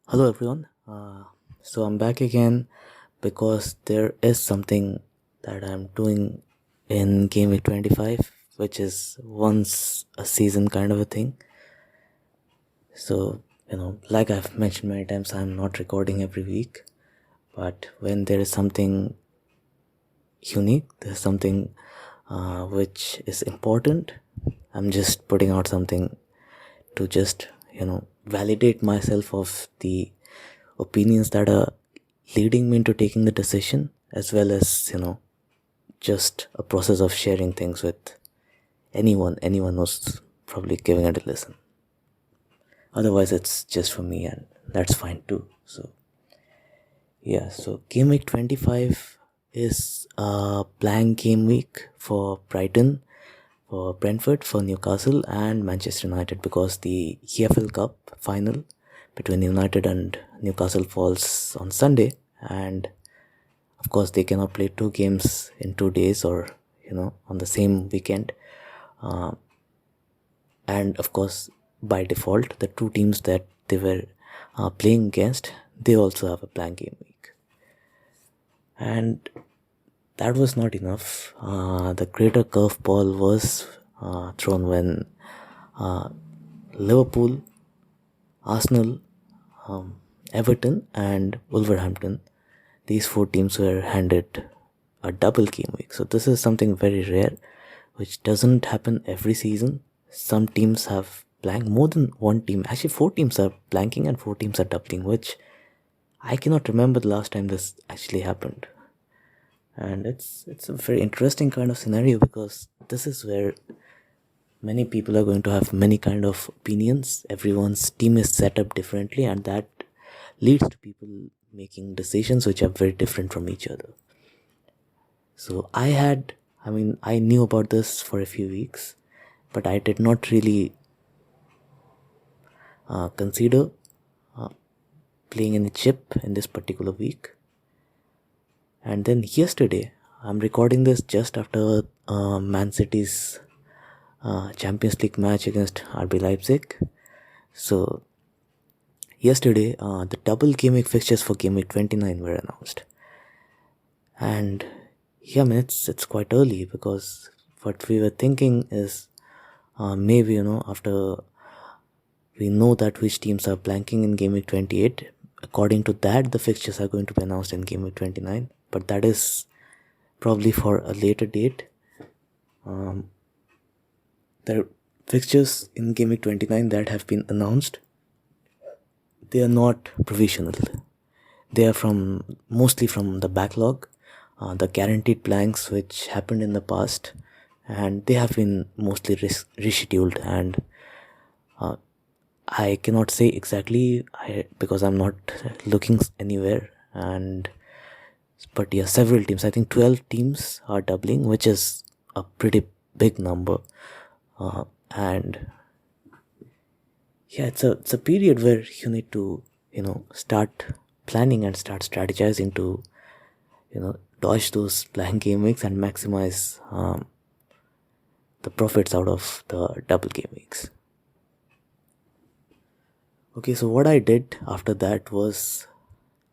Hello everyone. So I'm back again because there is something that I'm doing in Game Week 25, which is once a season kind of a thing. So, like I've mentioned many times, I'm not recording every week, but when there is something unique, there's something which is important, I'm just putting out something to just, validate myself of the opinions that are leading me into taking the decision, as well as just a process of sharing things with anyone who's probably giving it a listen. Otherwise it's just for me, and that's fine too. So yeah, so game week 25 is a blank game week for Brighton, for Brentford, for Newcastle and Manchester United, because the EFL Cup final between United and Newcastle falls on Sunday, and of course they cannot play two games in 2 days, or on the same weekend. And of course, by default, the two teams that they were playing against, they also have a blank game week. And that was not enough. The greater curveball was thrown when Liverpool, Arsenal, Everton and Wolverhampton, these four teams were handed a double game week. So this is something very rare, which doesn't happen every season. Some teams have blank, more than one team. Actually, four teams are blanking and four teams are doubling, which I cannot remember the last time this actually happened. And it's a very interesting kind of scenario, because this is where many people are going to have many kind of opinions. Everyone's team is set up differently, and that leads to people making decisions which are very different from each other. So I knew about this for a few weeks, but I did not really consider playing any chip in this particular week. And then yesterday, I'm recording this just after Man City's Champions League match against RB Leipzig. So yesterday, the double game week fixtures for game week 29 were announced. And yeah, it's quite early, because what we were thinking is maybe, after we know that which teams are blanking in game week 28, according to that, the fixtures are going to be announced in game week 29. But that is probably for a later date. The fixtures in game week 29 that have been announced, they are not provisional. They are mostly from the backlog, the guaranteed blanks which happened in the past, and they have been mostly rescheduled. And I cannot say exactly because I'm not looking anywhere. But yeah, several teams, I think 12 teams are doubling, which is a pretty big number. And yeah, it's a period where you need to start planning and start strategizing to dodge those blank game weeks and maximize the profits out of the double game weeks. Okay, so what I did after that was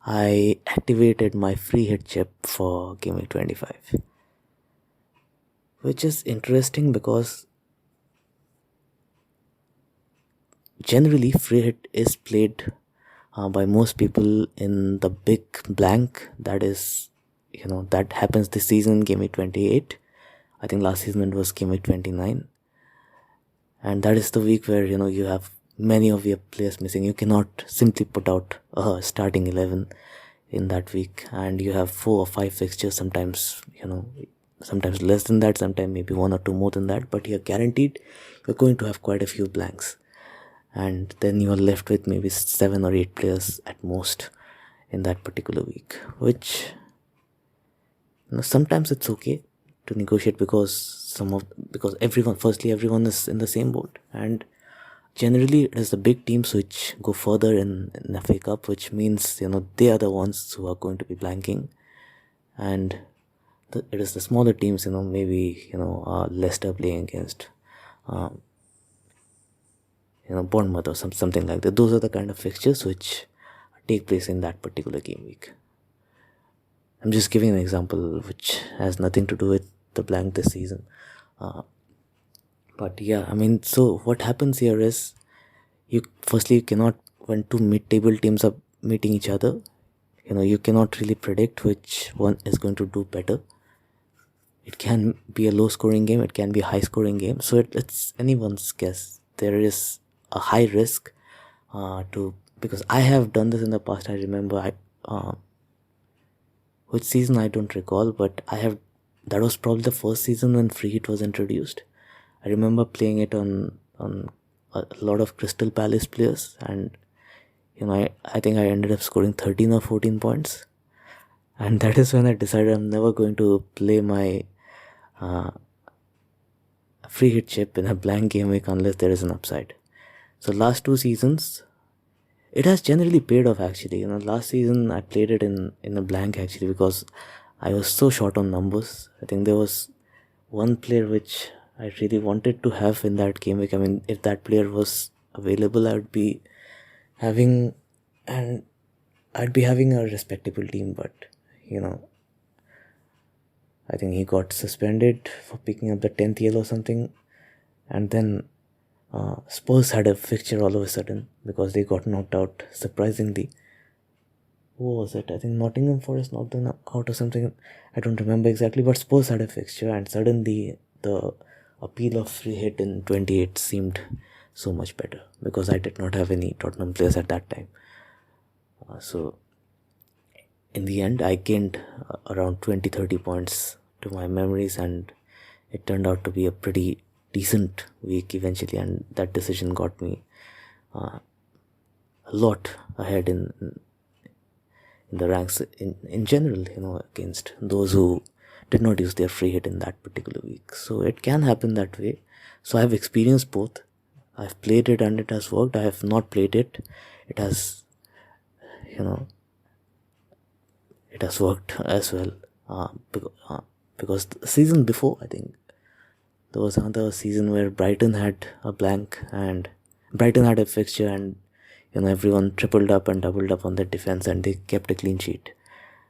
I activated my Freehit chip for game week 25, which is interesting because generally Freehit is played by most people in the big blank that is that happens this season, game week 28. I think last season it was game week 29, and that is the week where you have many of your players missing. You cannot simply put out a starting 11 in that week, and you have 4 or 5 fixtures, sometimes sometimes less than that, sometimes maybe 1 or 2 more than that, but you're guaranteed you're going to have quite a few blanks. And then you're left with maybe 7 or 8 players at most in that particular week, which sometimes it's okay to negotiate, because everyone is in the same boat, and generally it is the big teams which go further in FA Cup, which means they are the ones who are going to be blanking, and it is the smaller teams, maybe Leicester playing against Bournemouth or something like that. Those are the kind of fixtures which take place in that particular game week. I'm just giving an example which has nothing to do with the blank this season. But yeah, I mean, so what happens here is you cannot, when two mid-table teams are meeting each other, you cannot really predict which one is going to do better. It can be a low-scoring game, it can be a high-scoring game, so it's anyone's guess. There is a high risk because I have done this in the past. I remember which season I don't recall, but that was probably the first season when Freehit was introduced. I remember playing it on a lot of Crystal Palace players, and I think I ended up scoring 13 or 14 points, and that is when I decided I'm never going to play my free hit chip in a blank game week unless there is an upside. So last 2 seasons, it has generally paid off actually. Last season I played it in a blank actually because I was so short on numbers. I think there was one player which I really wanted to have in that game week. I mean, if that player was available, I'd be having a respectable team, but I think he got suspended for picking up the 10th yellow or something, and then Spurs had a fixture all of a sudden because they got knocked out surprisingly. Who was it? I think Nottingham Forest knocked them out or something. I don't remember exactly, but Spurs had a fixture, and suddenly the appeal of free hit in 28 seemed so much better because I did not have any Tottenham players at that time. So in the end, I gained around 20-30 points to my memories, and it turned out to be a pretty decent week eventually, and that decision got me a lot ahead in the ranks in general, against those who did not use their free hit in that particular week. So it can happen that way. So I've experienced both. I've played it and it has worked. I have not played it. It has, it has worked as well. Because the season before, I think, there was another season where Brighton had a blank and Brighton had a fixture, and everyone tripled up and doubled up on their defense and they kept a clean sheet,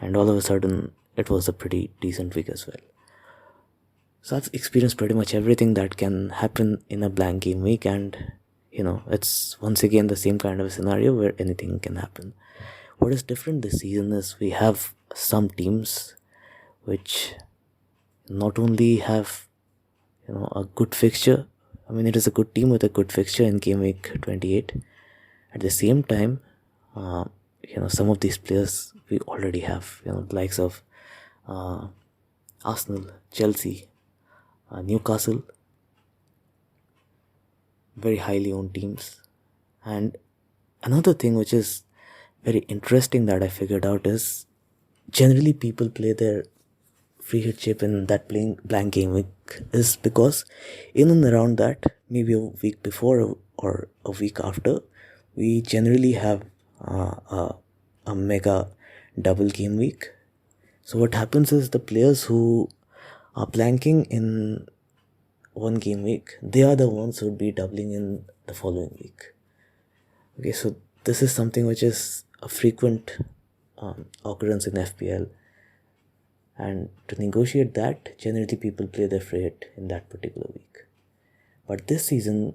and all of a sudden it was a pretty decent week as well. So I've experienced pretty much everything that can happen in a blank game week, and it's once again the same kind of a scenario where anything can happen. What is different this season is we have some teams which not only have a good fixture. I mean, it is a good team with a good fixture in game week 28. At the same time, some of these players we already have, the likes of Arsenal, Chelsea, Newcastle, very highly owned teams. And another thing which is very interesting that I figured out is generally people play their free hit chip in that blank game week is because in and around that, maybe a week before or a week after, we generally have a mega double game week. So what happens is the players who are blanking in one game week, they are the ones who would be doubling in the following week. Okay, so this is something which is a frequent occurrence in FPL. And to negotiate that, generally people play their free hit in that particular week. But this season,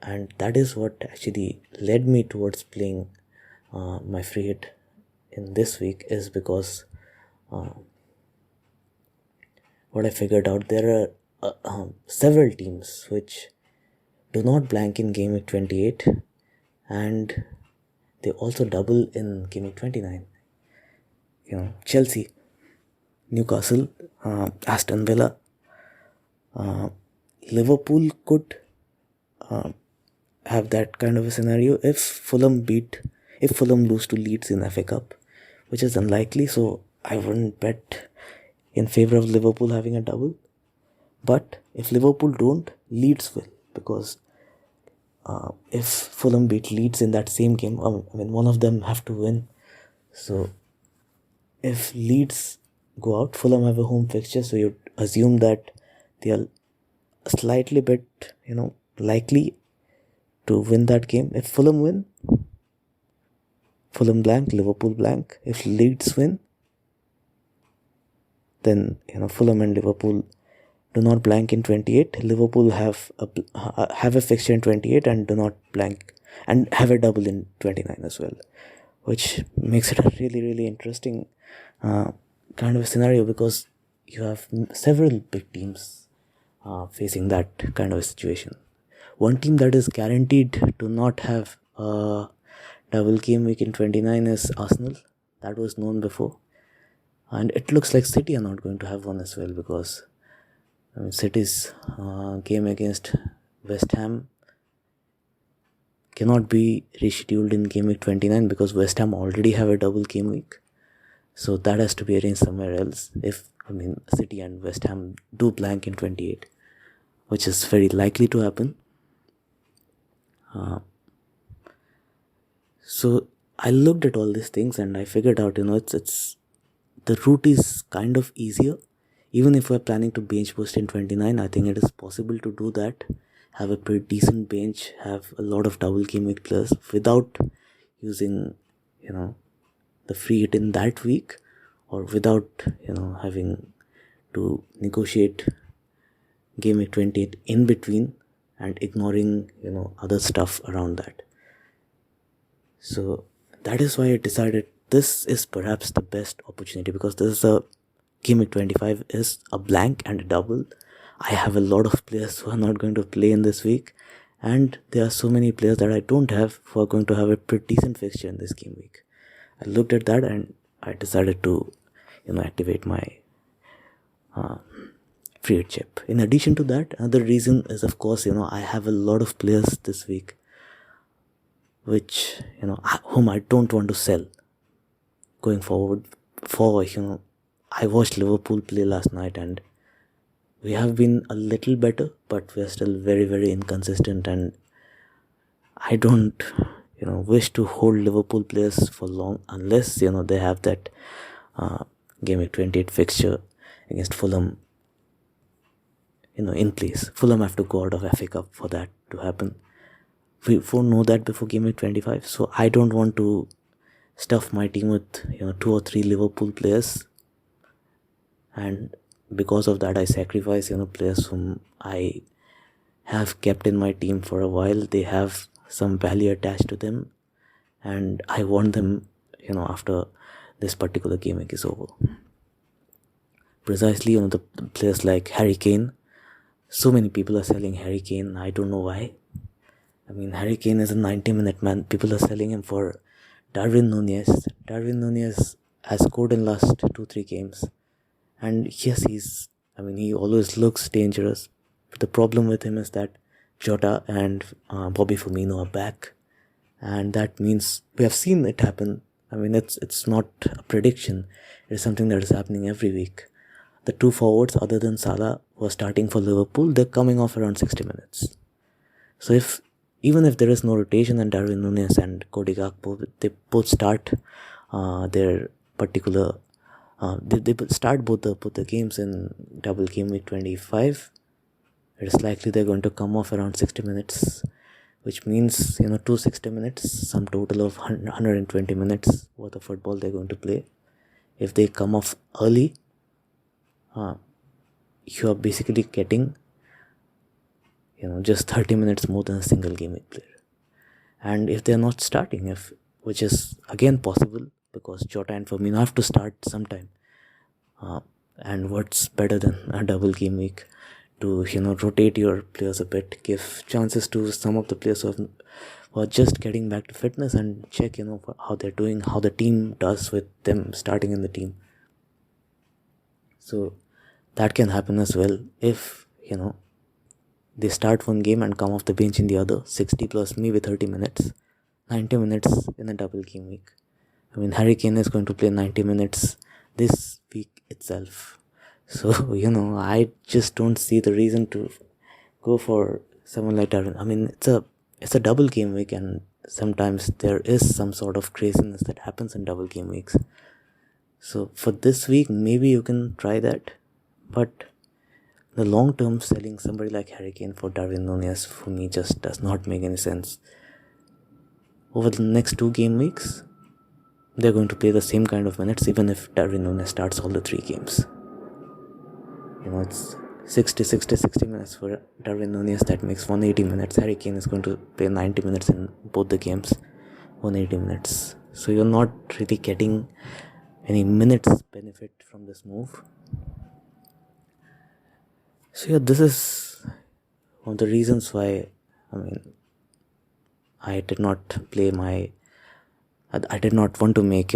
and that is what actually led me towards playing my free hit in this week, is because what I figured out, there are several teams which do not blank in game week 28 and they also double in game week 29. Chelsea, Newcastle, Aston Villa, Liverpool could have that kind of a scenario if Fulham lose to Leeds in FA Cup, which is unlikely, so I wouldn't bet in favor of Liverpool having a double. But if Liverpool don't, Leeds will, because if Fulham beat Leeds in that same game, one of them have to win. So if Leeds go out, Fulham have a home fixture, so you assume that they are slightly bit, likely to win that game. If Fulham win, Fulham blank, Liverpool blank. If Leeds win, then Fulham and Liverpool do not blank in 28. Liverpool have a fixture in 28 and do not blank, and have a double in 29 as well, which makes it a really, really interesting kind of a scenario, because you have several big teams facing that kind of a situation. One team that is guaranteed to not have a double game week in 29 is Arsenal. That was known before. And it looks like City are not going to have one as well, because City's game against West Ham cannot be rescheduled in game week 29 because West Ham already have a double game week. So that has to be arranged somewhere else if City and West Ham do blank in 28, which is very likely to happen. So I looked at all these things and I figured out, it's the route is kind of easier. Even if we're planning to bench boost in 29, I think it is possible to do that. Have a pretty decent bench, have a lot of double game week players without using, the free hit in that week, or without, having to negotiate game week 28 in between and ignoring, other stuff around that. So that is why I decided this is perhaps the best opportunity, because this is a game week 25 is a blank and a double. I have a lot of players who are not going to play in this week, and there are so many players that I don't have who are going to have a pretty decent fixture in this game week. I looked at that and I decided to, activate my free hit chip. In addition to that, another reason is, of course, I have a lot of players this week which, whom I don't want to sell going forward. I watched Liverpool play last night and we have been a little better, but we are still very, very inconsistent, and I don't, wish to hold Liverpool players for long unless, they have that game week 28 fixture against Fulham, in place. Fulham have to go out of FA Cup for that to happen. We won't know that before game week 25, so I don't want to stuff my team with, 2 or 3 Liverpool players, and because of that I sacrifice, players whom I have kept in my team for a while. They have some value attached to them, and I want them, after this particular game week is over. Precisely, the players like Harry Kane. So many people are selling Harry Kane. I don't know why. Harry Kane is a 90-minute man. People are selling him for Darwin Núñez. Darwin Núñez has scored in last 2-3 games. And yes, he always looks dangerous. But the problem with him is that Jota and Bobby Firmino are back. And that means we have seen it happen. It's not a prediction. It is something that is happening every week. The 2 forwards other than Salah who are starting for Liverpool, they're coming off around 60 minutes. So even if there is no rotation and Darwin Núñez and Cody Gakpo, they both start their particular... They start both the games in double game week 25. It is likely they're going to come off around 60 minutes, which means 2 60 minutes, some total of 120 minutes worth of football they're going to play. If they come off early, you are basically getting just 30 minutes more than a single game week player. And if they're not starting, which is again possible, because Jota and Firmino have to start sometime. And what's better than a double game week to rotate your players a bit, give chances to some of the players who are just getting back to fitness, and check how they're doing, how the team does with them starting in the team. So that can happen as well if they start one game and come off the bench in the other. 60 plus maybe 30 minutes, 90 minutes in a double game week. Harry Kane is going to play 90 minutes this week itself. So, I just don't see the reason to go for someone like Darwin. It's a double game week, and sometimes there is some sort of craziness that happens in double game weeks. So for this week, maybe you can try that. But the long term selling somebody like Harry Kane for Darwin Núñez for me just does not make any sense. Over the next 2 game weeks, they're going to play the same kind of minutes even if Darwin Núñez starts all the 3 games. It's 60 minutes for Darwin Núñez. That makes 180 minutes. Harry Kane is going to play 90 minutes in both the games. 180 minutes. So you're not really getting any minutes benefit from this move. So yeah, this is one of the reasons why I did not play I did not want to make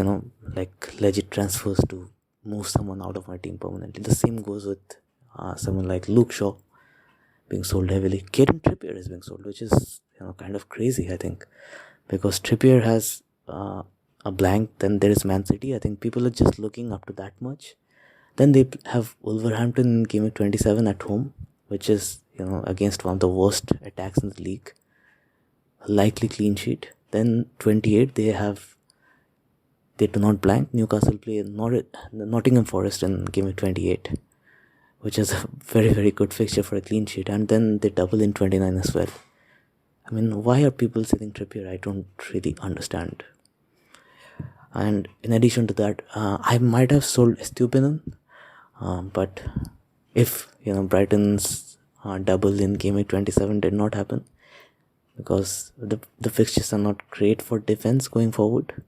legit transfers to move someone out of my team permanently. The same goes with someone like Luke Shaw being sold heavily. Kieran Trippier is being sold, which is kind of crazy, I think, because Trippier has a blank. Then there is Man City. I think people are just looking up to that much. Then they have Wolverhampton in game 27 at home, which is against one of the worst attacks in the league. A likely clean sheet. Then 28 they do not blank. Newcastle play Nottingham Forest in game 28, which is a very, very good fixture for a clean sheet. And then they double in 29 as well. Why are people selling Trippier? I don't really understand. And in addition to that, I might have sold Estupinan, but if Brighton's double in game 27 did not happen, because the fixtures are not great for defense going forward.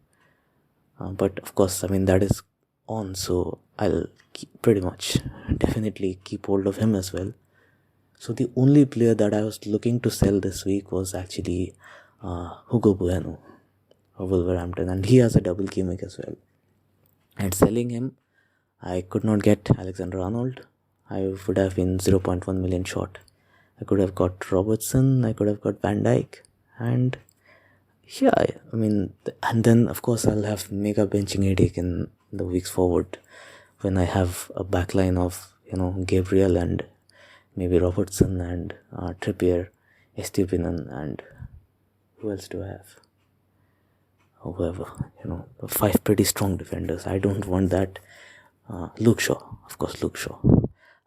But of course, that is on, so I'll definitely keep hold of him as well. So the only player that I was looking to sell this week was actually Hugo Bueno of Wolverhampton, and he has a double game week as well. And selling him, I could not get Alexander-Arnold. I would have been 0.1 million short. I could have got Robertson, I could have got Van Dijk, and yeah, and then of course I'll have mega benching headache in the weeks forward when I have a backline of Gabriel and maybe Robertson and Trippier, Estupinan, and who else do I have? Whoever, 5 pretty strong defenders. I don't want that. Luke Shaw, of course, Luke Shaw.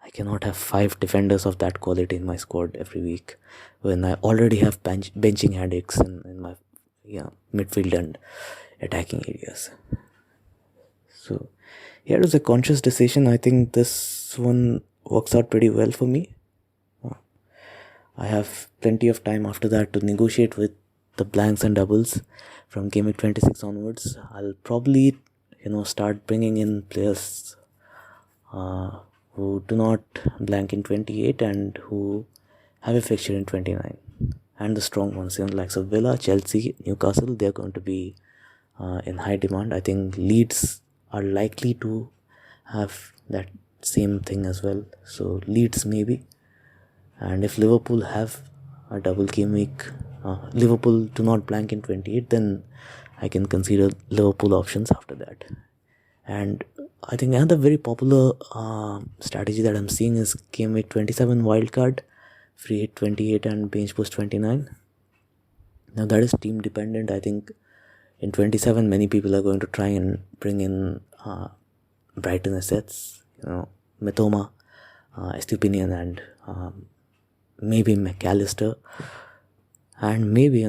I cannot have 5 defenders of that quality in my squad every week when I already have benching headaches in my midfield and attacking areas. So yeah, it was a conscious decision. I think this one works out pretty well for me. I have plenty of time after that to negotiate with the blanks and doubles from game week 26 onwards. I'll probably start bringing in players who do not blank in 28 and who have a fixture in 29, and the strong ones like Villa, Chelsea, Newcastle, they're going to be in high demand. I think Leeds are likely to have that same thing as well, so Leeds maybe. And if Liverpool have a double game week, Liverpool do not blank in 28, then I can consider Liverpool options after that. And I think another very popular strategy that I'm seeing is game week 27 wildcard, Freehit 28 and bench boost 29. Now that is team dependent. I think in 27 many people are going to try and bring in Brighton assets, Mitoma, Estupinan and maybe McAllister, and maybe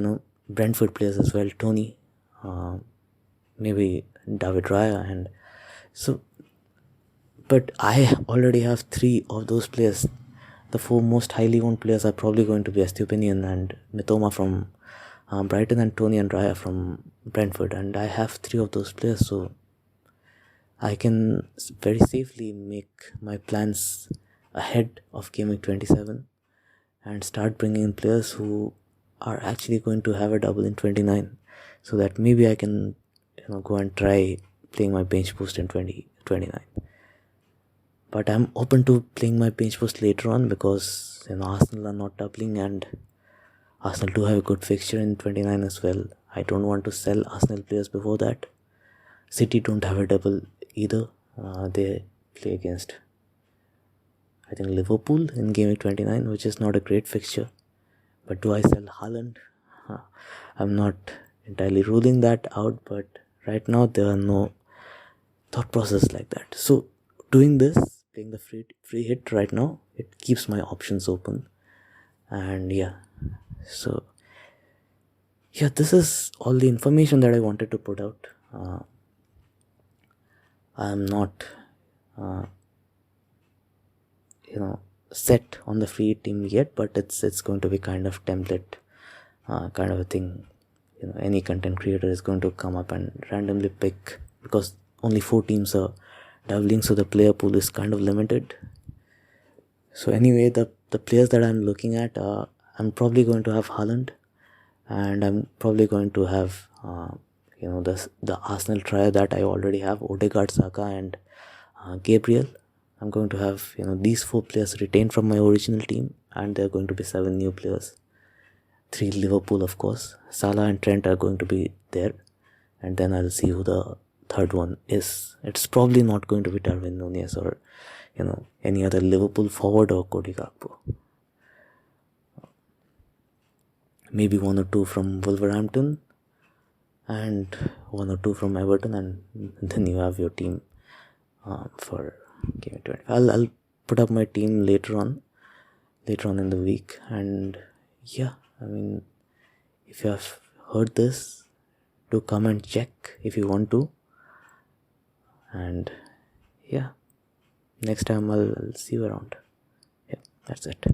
Brentford players as well, Tony, maybe David Raya, and so. But I already have 3 of those players. The 4 most highly owned players are probably going to be Estupinan and Mitoma from Brighton and Tony and Raya from Brentford, and I have 3 of those players, so I can very safely make my plans ahead of game week 27 and start bringing in players who are actually going to have a double in 29, so that maybe I can go and try playing my bench boost in 29. But I'm open to playing my bench boost later on because Arsenal are not doubling and Arsenal do have a good fixture in 29 as well. I don't want to sell Arsenal players before that. City don't have a double either. They play against, I think, Liverpool in game week 29, which is not a great fixture. But do I sell Haaland? I'm not entirely ruling that out, but right now there are no thought process like that. So doing this, playing the free hit right now, it keeps my options open. And yeah, so yeah, this is all the information that I wanted to put out. I'm not set on the free team yet, but it's going to be kind of template kind of a thing. Any content creator is going to come up and randomly pick, because only 4 teams are doubling, so the player pool is kind of limited. So anyway, the players that I'm looking at, I'm probably going to have Haaland, and I'm probably going to have the Arsenal trio that I already have, Odegaard, Saka, and Gabriel. I'm going to have these 4 players retained from my original team, and there are going to be 7 new players. 3 Liverpool, of course. Salah and Trent are going to be there, and then I'll see who the third one is. It's probably not going to be Darwin Núñez or any other Liverpool forward or Cody Gakpo. Maybe 1 or 2 from Wolverhampton and 1 or 2 from Everton, and then you have your team for Game 20. I'll put up my team later on in the week. And yeah, I mean, if you have heard this, do come and check if you want to. And yeah, next time I'll see you around. Yeah, that's it.